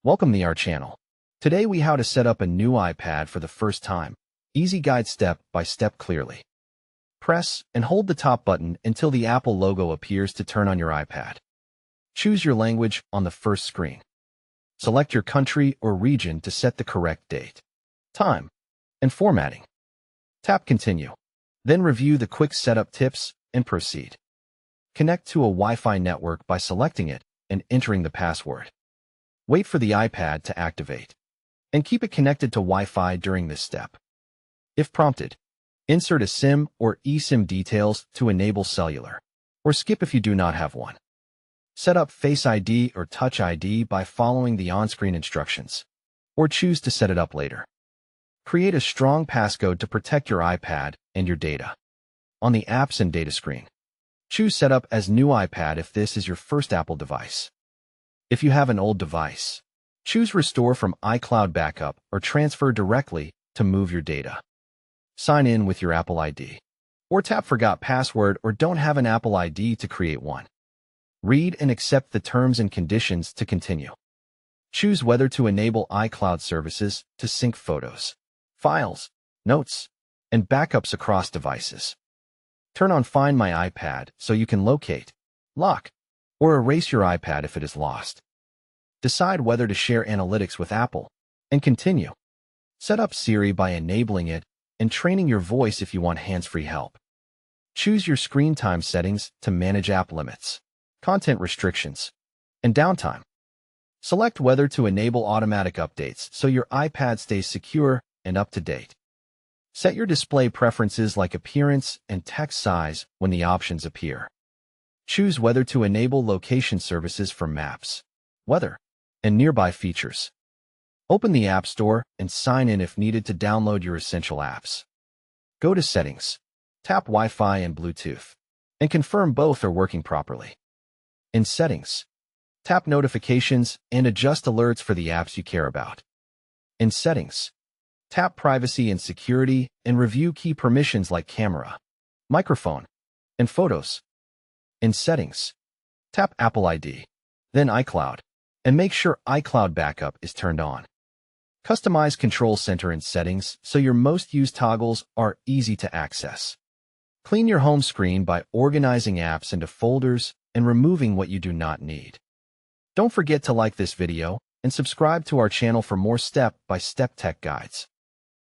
Welcome to our channel. Today we how to set up a new iPad for the first time. Easy guide step by step clearly. Press and hold the top button until the Apple logo appears to turn on your iPad. Choose your language on the first screen. Select your country or region to set the correct date, time, and formatting. Tap Continue. Then review the quick setup tips and proceed. Connect to a Wi-Fi network by selecting it and entering the password. Wait for the iPad to activate, and keep it connected to Wi-Fi during this step. If prompted, insert a SIM or eSIM details to enable cellular, or skip if you do not have one. Set up Face ID or Touch ID by following the on-screen instructions, or choose to set it up later. Create a strong passcode to protect your iPad and your data. On the Apps and Data screen, choose Setup as New iPad if this is your first Apple device. If you have an old device, choose Restore from iCloud Backup or Transfer directly to move your data. Sign in with your Apple ID, or tap Forgot Password or don't have an Apple ID to create one. Read and accept the terms and conditions to continue. Choose whether to enable iCloud services to sync photos, files, notes, and backups across devices. Turn on Find My iPad so you can locate, lock, or erase your iPad if it is lost. Decide whether to share analytics with Apple, and continue. Set up Siri by enabling it and training your voice if you want hands-free help. Choose your screen time settings to manage app limits, content restrictions, and downtime. Select whether to enable automatic updates so your iPad stays secure and up to date. Set your display preferences like appearance and text size when the options appear. Choose whether to enable location services for maps, weather, and nearby features. Open the App Store and sign in if needed to download your essential apps. Go to Settings, tap Wi-Fi and Bluetooth, and confirm both are working properly. In Settings, tap Notifications and adjust alerts for the apps you care about. In Settings, tap Privacy and Security and review key permissions like camera, microphone, and photos. In Settings, tap Apple ID, then iCloud, and make sure iCloud Backup is turned on. Customize Control Center in Settings so your most used toggles are easy to access. Clean your home screen by organizing apps into folders and removing what you do not need. Don't forget to like this video and subscribe to our channel for more step-by-step tech guides.